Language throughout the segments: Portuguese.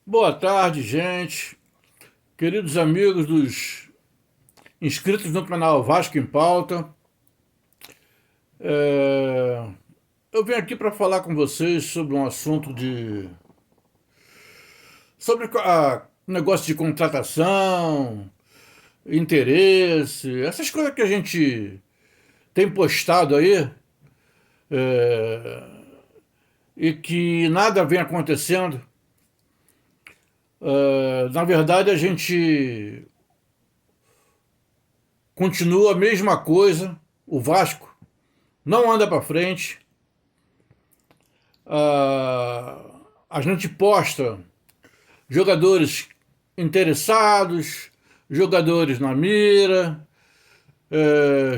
Boa tarde, gente. Queridos amigos dos inscritos no canal Vasco em Pauta. É, Eu venho aqui para falar com vocês sobre um assunto sobre negócio de contratação, interesse, essas coisas que a gente tem postado aí, é, e que nada vem acontecendo. Na verdade, a gente continua a mesma coisa. O Vasco não anda para frente. A gente posta jogadores interessados, jogadores na mira,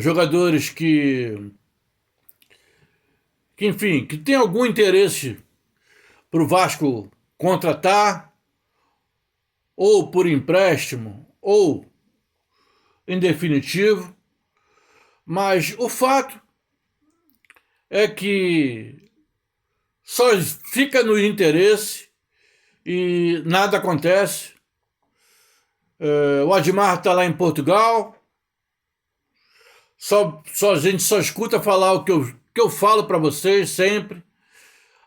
jogadores que, enfim, que tem algum interesse para o Vasco contratar, ou por empréstimo, ou em definitivo. Mas o fato é que só fica no interesse e nada acontece. O Admar está lá em Portugal, a gente só escuta falar o que eu falo para vocês sempre.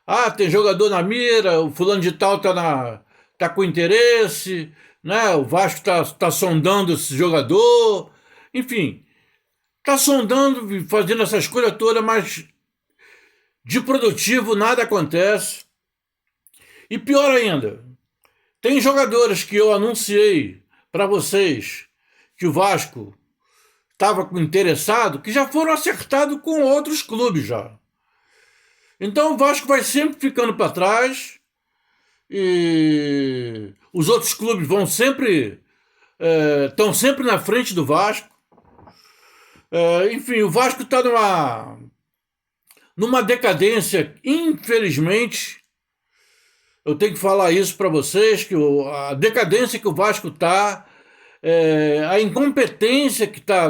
Ah, tem jogador na mira, o fulano de tal tá com interesse, né? O Vasco tá sondando esse jogador, enfim, tá sondando, fazendo essas coisas todas, mas de produtivo nada acontece. E pior ainda, tem jogadores que eu anunciei para vocês que o Vasco estava interessado, que já foram acertados com outros clubes já. Então o Vasco vai sempre ficando para trás e os outros clubes vão sempre estão sempre na frente do Vasco. Enfim, o Vasco está numa decadência, infelizmente. Eu tenho que falar isso para vocês, que a decadência que o Vasco está, a incompetência que tá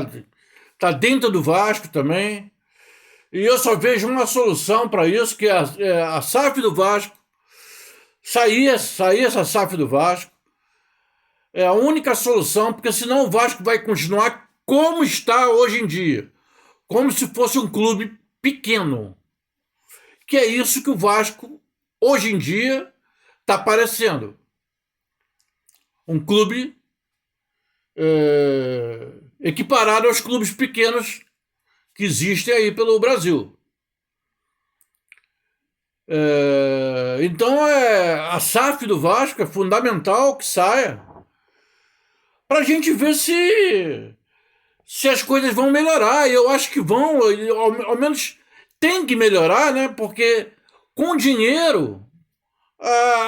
dentro do Vasco também. E eu só vejo uma solução para isso, que é a SAF do Vasco. Sair essa SAF do Vasco. É a única solução, porque senão o Vasco vai continuar como está hoje em dia. Como se fosse um clube pequeno. Que é isso que o Vasco, hoje em dia, está parecendo. Um clube equiparado aos clubes pequenos que existem aí pelo Brasil. Então a SAF do Vasco é fundamental que saia para a gente ver se as coisas vão melhorar. Eu acho que vão, ao menos tem que melhorar, né? Porque com dinheiro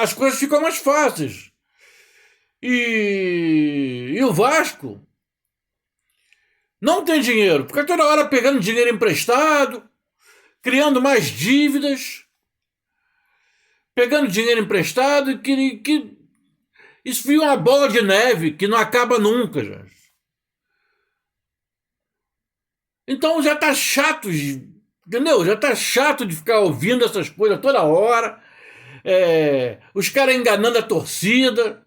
as coisas ficam mais fáceis. E o Vasco não tem dinheiro, fica toda hora pegando dinheiro emprestado, criando mais dívidas, pegando dinheiro emprestado, e que isso vira uma bola de neve que não acaba nunca, gente. Então já tá chato, entendeu? Já tá chato de ficar ouvindo essas coisas toda hora. Os caras enganando a torcida.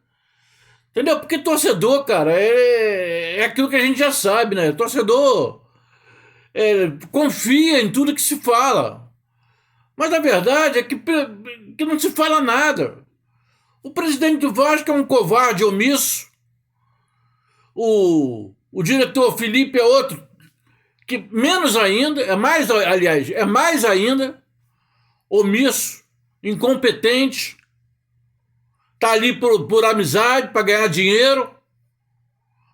Entendeu? Porque torcedor, cara, é aquilo que a gente já sabe, né? Torcedor confia em tudo que se fala. Mas a verdade é que não se fala nada. O presidente do Vasco é um covarde omisso. O diretor Felipe é outro que menos ainda, é mais ainda omisso, incompetente. Tá ali por amizade, para ganhar dinheiro.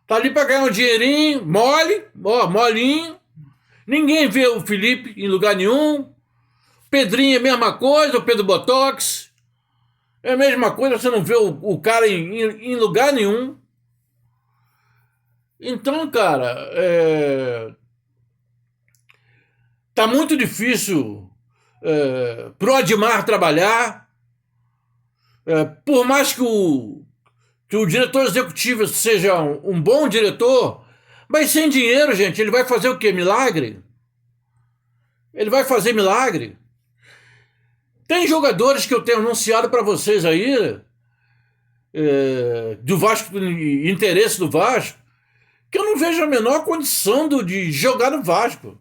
Tá ali para ganhar um dinheirinho, molinho. Ninguém vê o Felipe em lugar nenhum. Pedrinho é a mesma coisa, o Pedro Botox. É a mesma coisa, você não vê o cara em lugar nenhum. Então, cara, tá muito difícil pro Admar trabalhar. Por mais que o diretor executivo seja um bom diretor, mas sem dinheiro, gente, ele vai fazer o quê? Milagre? Ele vai fazer milagre? Tem jogadores que eu tenho anunciado para vocês aí do Vasco, do interesse do Vasco, que eu não vejo a menor condição de jogar no Vasco.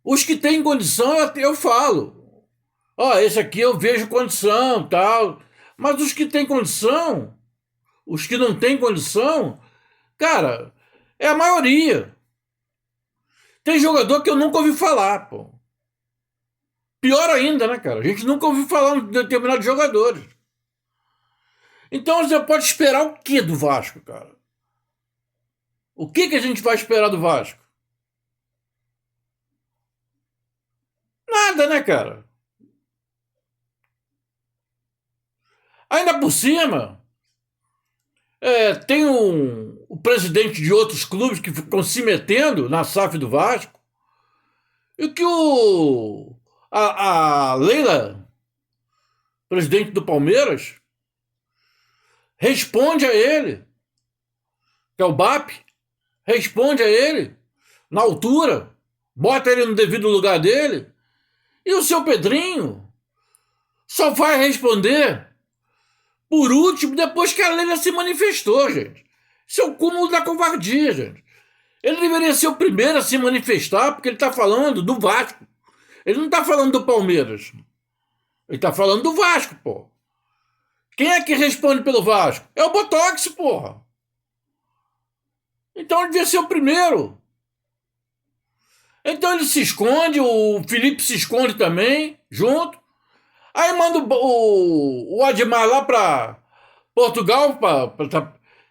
Os que têm condição, eu falo. Ó, esse aqui eu vejo condição, tal. Mas os que têm condição, os que não têm condição, cara, é a maioria. Tem jogador que eu nunca ouvi falar, pô. Pior ainda, né, cara? A gente nunca ouviu falar de determinados jogadores. Então você pode esperar o que do Vasco, cara? O que a gente vai esperar do Vasco? Nada, né, cara? Ainda por cima, tem o presidente de outros clubes que ficam se metendo na SAF do Vasco, e que a Leila, presidente do Palmeiras, responde a ele, que é o BAP, responde a ele na altura, bota ele no devido lugar dele, e o seu Pedrinho só vai responder por último depois que a Leila se manifestou, gente. Isso é o cúmulo da covardia, gente. Ele deveria ser o primeiro a se manifestar, porque ele está falando do Vasco. Ele não está falando do Palmeiras. Ele está falando do Vasco, pô. Quem é que responde pelo Vasco? É o Botox, porra. Então ele devia ser o primeiro. Então ele se esconde, o Felipe se esconde também, junto. Aí manda o Admar lá para Portugal.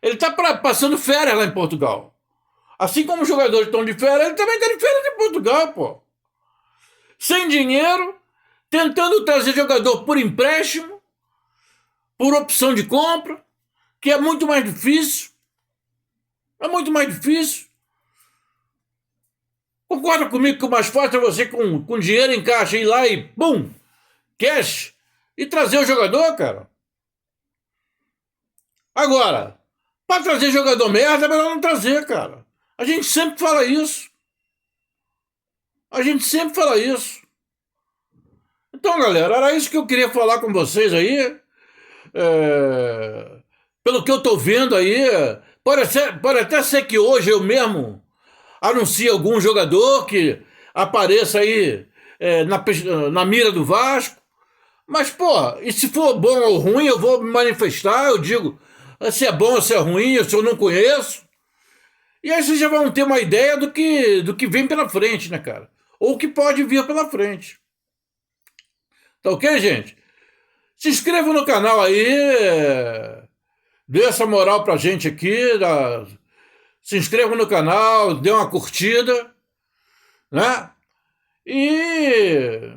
Ele está passando férias lá em Portugal. Assim como os jogadores estão de férias, ele também está de férias em Portugal, pô. Sem dinheiro, tentando trazer jogador por empréstimo, por opção de compra, que é muito mais difícil. É muito mais difícil. Concorda comigo que o mais fácil é você com dinheiro em caixa ir lá e pum, cash, e trazer o jogador, cara? Agora, para trazer jogador merda, é melhor não trazer, cara. A gente sempre fala isso. A gente sempre fala isso. Então, galera, era isso que eu queria falar com vocês aí. Pelo que eu tô vendo aí, pode até ser que hoje eu mesmo anuncie algum jogador que apareça aí na mira do Vasco. Mas, pô, e se for bom ou ruim, eu vou me manifestar, eu digo se é bom ou se é ruim, se eu não conheço. E aí vocês já vão ter uma ideia do que vem pela frente, né, cara? Ou o que pode vir pela frente. Tá ok, gente? Se inscreva no canal aí, dê essa moral pra gente aqui, se inscreva no canal, dê uma curtida, né? E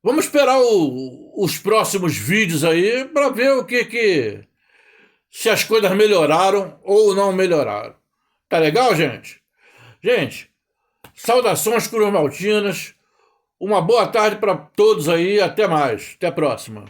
vamos esperar os próximos vídeos aí para ver se as coisas melhoraram ou não melhoraram. Tá legal, gente? Gente, saudações cruzmaltinas, uma boa tarde para todos aí, até mais, até a próxima.